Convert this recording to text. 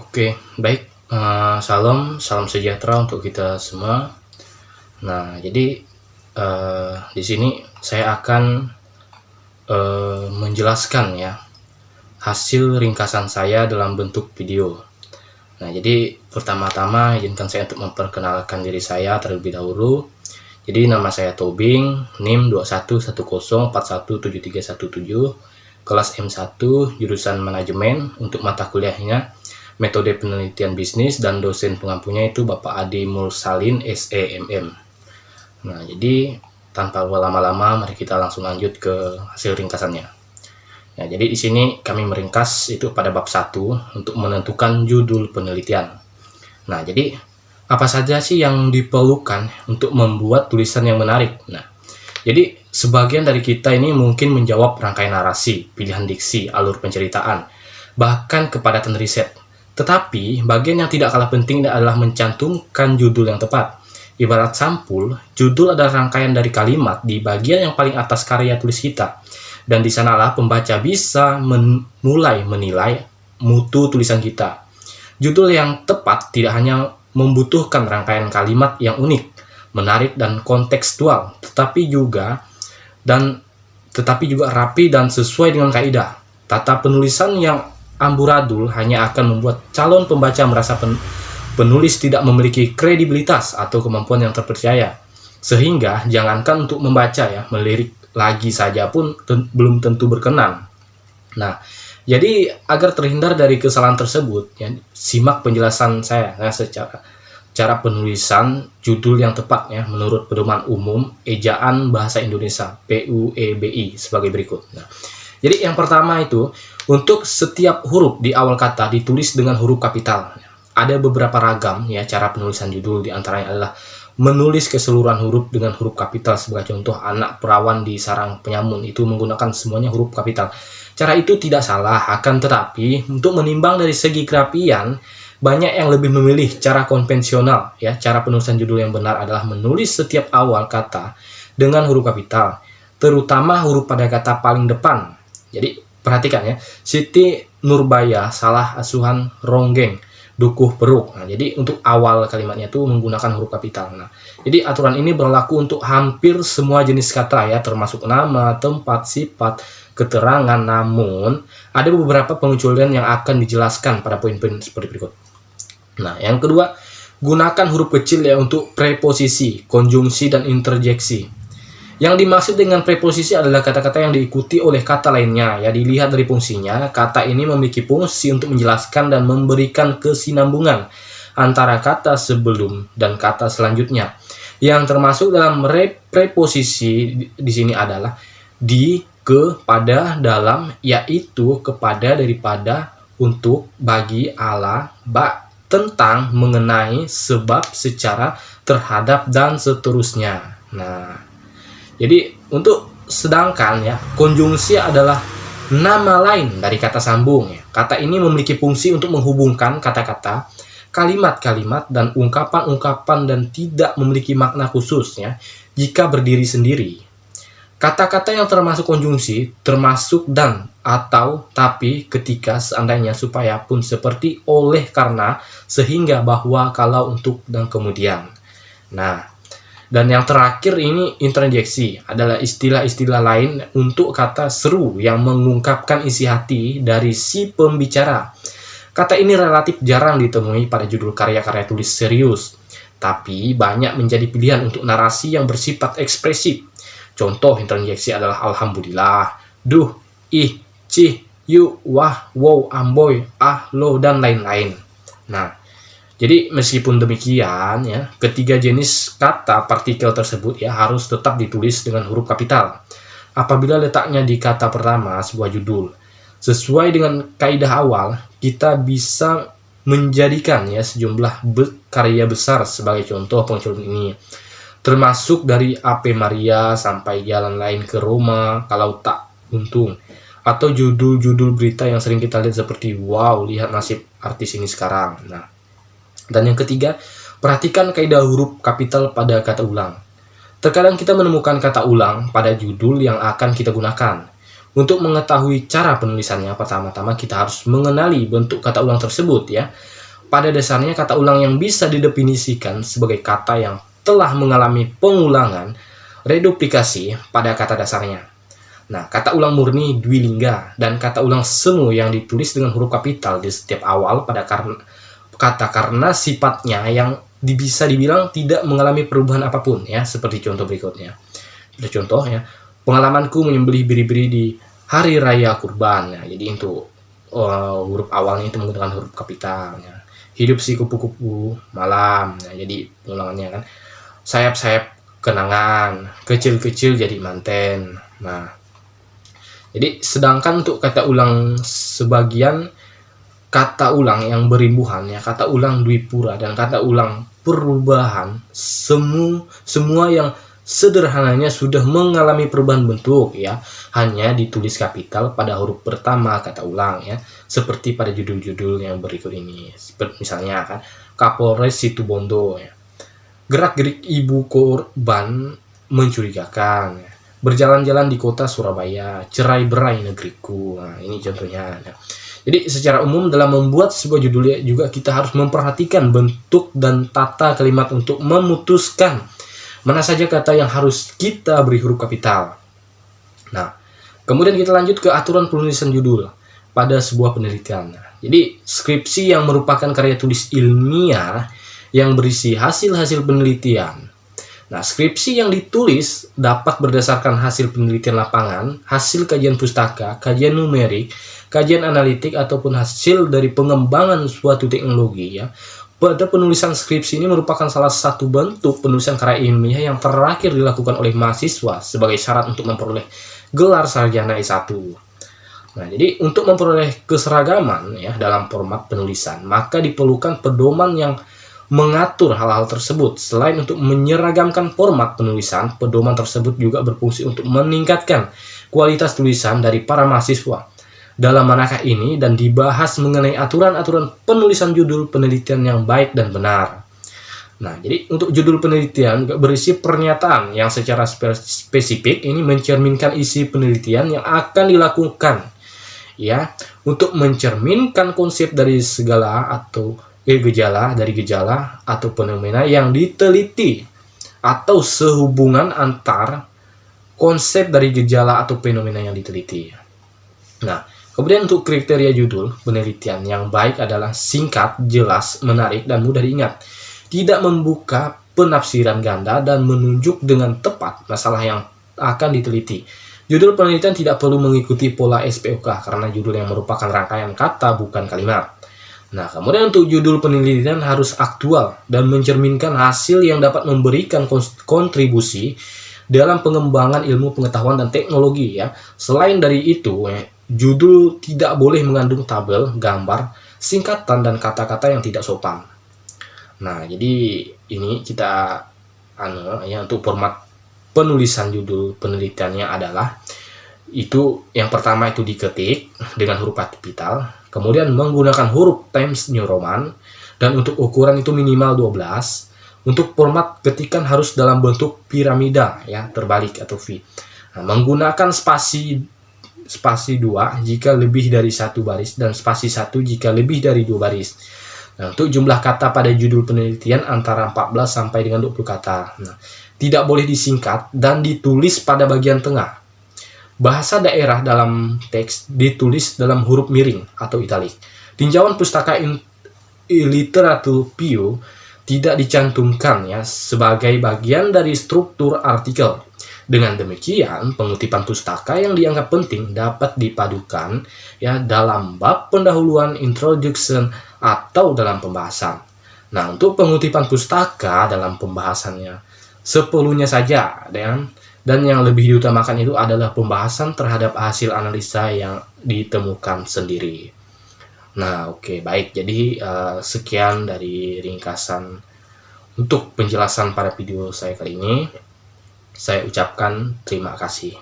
Oke, baik. Salam sejahtera untuk kita semua. Nah, jadi di sini saya akan menjelaskan ya hasil ringkasan saya dalam bentuk video. Nah, jadi pertama-tama izinkan saya untuk memperkenalkan diri saya terlebih dahulu. Jadi nama saya Tobing, NIM 2110417317, kelas M1, jurusan manajemen. Untuk mata kuliahnya metode penelitian bisnis, dan dosen pengampunya itu Bapak Adi Mursalin SEMM. Nah, jadi tanpa berlama-lama mari kita langsung lanjut ke hasil ringkasannya. Ya, jadi di sini kami meringkas itu pada bab 1 untuk menentukan judul penelitian. Nah, jadi apa saja sih yang diperlukan untuk membuat tulisan yang menarik? Nah, jadi sebagian dari kita ini mungkin menjawab rangkaian narasi, pilihan diksi, alur penceritaan, bahkan kepadatan riset. Tetapi bagian yang tidak kalah penting adalah mencantumkan judul yang tepat. Ibarat sampul, judul adalah rangkaian dari kalimat di bagian yang paling atas karya tulis kita. Dan di sanalah pembaca bisa mulai menilai mutu tulisan kita. Judul yang tepat tidak hanya membutuhkan rangkaian kalimat yang unik, menarik dan kontekstual, tetapi juga rapi dan sesuai dengan kaidah. Tata penulisan yang amburadul hanya akan membuat calon pembaca merasa penulis tidak memiliki kredibilitas atau kemampuan yang terpercaya. Sehingga jangankan untuk membaca ya, melirik lagi saja pun belum tentu berkenan. Nah, jadi agar terhindar dari kesalahan tersebut, ya, simak penjelasan saya secara cara penulisan judul yang tepat ya menurut Pedoman Umum Ejaan Bahasa Indonesia PUEBI sebagai berikut. Nah, jadi yang pertama itu, untuk setiap huruf di awal kata ditulis dengan huruf kapital. Ada beberapa ragam ya cara penulisan judul, diantaranya adalah menulis keseluruhan huruf dengan huruf kapital. Sebagai contoh, anak perawan di sarang penyamun itu menggunakan semuanya huruf kapital. Cara itu tidak salah, akan tetapi untuk menimbang dari segi kerapian, banyak yang lebih memilih cara konvensional ya. Cara penulisan judul yang benar adalah menulis setiap awal kata dengan huruf kapital, terutama huruf pada kata paling depan. Jadi perhatikan ya, Siti Nurbaya salah asuhan ronggeng dukuh peruk. Nah, jadi untuk awal kalimatnya itu menggunakan huruf kapital. Nah, jadi aturan ini berlaku untuk hampir semua jenis kata ya, termasuk nama, tempat, sifat, keterangan. Namun ada beberapa pengecualian yang akan dijelaskan pada poin-poin seperti berikut. Nah, yang kedua, gunakan huruf kecil ya untuk preposisi, konjungsi, dan interjeksi. Yang dimaksud dengan preposisi adalah kata-kata yang diikuti oleh kata lainnya. Ya, dilihat dari fungsinya, kata ini memiliki fungsi untuk menjelaskan dan memberikan kesinambungan antara kata sebelum dan kata selanjutnya. Yang termasuk dalam preposisi di sini adalah di, ke, pada, dalam, yaitu, kepada, daripada, untuk, bagi, ala, bak, tentang, mengenai, sebab, secara, terhadap, dan seterusnya. Nah, jadi untuk sedangkan ya, konjungsi adalah nama lain dari kata sambung ya. Kata ini memiliki fungsi untuk menghubungkan kata-kata, kalimat-kalimat, dan ungkapan-ungkapan, dan tidak memiliki makna khusus ya jika berdiri sendiri. Kata-kata yang termasuk konjungsi termasuk dan, atau, tapi, ketika, seandainya, supaya, pun, seperti, oleh, karena, sehingga, bahwa, kalau, untuk, dan kemudian. Nah, dan yang terakhir ini interjeksi adalah istilah-istilah lain untuk kata seru yang mengungkapkan isi hati dari si pembicara. Kata ini relatif jarang ditemui pada judul karya-karya tulis serius, tapi banyak menjadi pilihan untuk narasi yang bersifat ekspresif. Contoh interjeksi adalah alhamdulillah, duh, ih, cih, yu, wah, wow, amboy, ah, lo, dan lain-lain. Nah, jadi meskipun demikian ya, ketiga jenis kata partikel tersebut ya harus tetap ditulis dengan huruf kapital apabila letaknya di kata pertama sebuah judul. Sesuai dengan kaidah awal, kita bisa menjadikan ya sejumlah karya besar sebagai contoh pengecualian ini, termasuk dari Ave Maria sampai Jalan Lain ke Roma kalau tak untung, atau judul-judul berita yang sering kita lihat seperti wow, lihat nasib artis ini sekarang. Nah, dan yang ketiga, perhatikan kaidah huruf kapital pada kata ulang. Terkadang kita menemukan kata ulang pada judul yang akan kita gunakan. Untuk mengetahui cara penulisannya, pertama-tama kita harus mengenali bentuk kata ulang tersebut ya. Pada dasarnya kata ulang yang bisa didefinisikan sebagai kata yang telah mengalami pengulangan reduplikasi pada kata dasarnya. Nah, kata ulang murni dwilingga dan kata ulang semu yang ditulis dengan huruf kapital di setiap awal pada kata karena sifatnya yang bisa dibilang tidak mengalami perubahan apapun ya, seperti contoh berikutnya. Contoh ya, pengalamanku menyembelih biri-biri di hari raya kurban ya. Jadi untuk huruf awalnya itu menggunakan huruf kapital ya. Hidup si kupu-kupu malam ya, jadi pengulangannya kan. Sayap-sayap kenangan, kecil-kecil jadi manten. Nah, jadi sedangkan untuk kata ulang sebagian kata ulang yang berimbuhan ya, kata ulang dwipura dan kata ulang perubahan, semua yang sederhananya sudah mengalami perubahan bentuk ya, hanya ditulis kapital pada huruf pertama kata ulang ya, seperti pada judul-judul yang berikut ini. Seperti misalnya kan Kapolres Situbondo ya. Gerak-gerik ibu korban mencurigakan ya. Berjalan-jalan di kota Surabaya, cerai-berai negeriku. Nah, ini contohnya ya. Jadi secara umum dalam membuat sebuah judul juga kita harus memperhatikan bentuk dan tata kalimat untuk memutuskan mana saja kata yang harus kita beri huruf kapital. Nah, kemudian kita lanjut ke aturan penulisan judul pada sebuah penelitian. Jadi, skripsi yang merupakan karya tulis ilmiah yang berisi hasil-hasil penelitian. Nah, skripsi yang ditulis dapat berdasarkan hasil penelitian lapangan, hasil kajian pustaka, kajian numerik, kajian analitik, ataupun hasil dari pengembangan suatu teknologi ya. Pada penulisan skripsi ini merupakan salah satu bentuk penulisan karya ilmiah yang terakhir dilakukan oleh mahasiswa sebagai syarat untuk memperoleh gelar sarjana S1. Nah, jadi untuk memperoleh keseragaman ya dalam format penulisan, maka diperlukan pedoman yang mengatur hal-hal tersebut. Selain untuk menyeragamkan format penulisan, pedoman tersebut juga berfungsi untuk meningkatkan kualitas tulisan dari para mahasiswa. Dalam manakah ini dan dibahas mengenai aturan-aturan penulisan judul penelitian yang baik dan benar. Nah, jadi untuk judul penelitian juga berisi pernyataan yang secara spesifik ini mencerminkan isi penelitian yang akan dilakukan. Ya, untuk mencerminkan konsep dari segala atau gejala atau fenomena yang diteliti atau sehubungan antar konsep dari gejala atau fenomena yang diteliti. Nah, kemudian untuk kriteria judul penelitian yang baik adalah singkat, jelas, menarik, dan mudah diingat. Tidak membuka penafsiran ganda dan menunjuk dengan tepat masalah yang akan diteliti. Judul penelitian tidak perlu mengikuti pola SPOK karena judul yang merupakan rangkaian kata bukan kalimat. Nah, kemudian untuk judul penelitian harus aktual dan mencerminkan hasil yang dapat memberikan kontribusi dalam pengembangan ilmu pengetahuan dan teknologi ya. Selain dari itu, judul tidak boleh mengandung tabel, gambar, singkatan, dan kata-kata yang tidak sopan. Nah, jadi ini kita untuk format penulisan judul penelitiannya adalah itu yang pertama itu diketik dengan huruf kapital, kemudian menggunakan huruf Times New Roman, dan untuk ukuran itu minimal 12. Untuk format ketikan harus dalam bentuk piramida ya, terbalik atau V. Nah, menggunakan spasi 2 jika lebih dari 1 baris dan spasi 1 jika lebih dari 2 baris. Nah, untuk jumlah kata pada judul penelitian antara 14 sampai dengan 20 kata. Nah, tidak boleh disingkat dan ditulis pada bagian tengah. Bahasa daerah dalam teks ditulis dalam huruf miring atau italik. Tinjauan pustaka literatur Pio tidak dicantumkan ya sebagai bagian dari struktur artikel. Dengan demikian, pengutipan pustaka yang dianggap penting dapat dipadukan ya dalam bab pendahuluan, introduction, atau dalam pembahasan. Nah, untuk pengutipan pustaka dalam pembahasannya seperlunya saja dan yang lebih diutamakan itu adalah pembahasan terhadap hasil analisa yang ditemukan sendiri. Nah, oke, baik. Jadi sekian dari ringkasan untuk penjelasan pada video saya kali ini. Saya ucapkan terima kasih.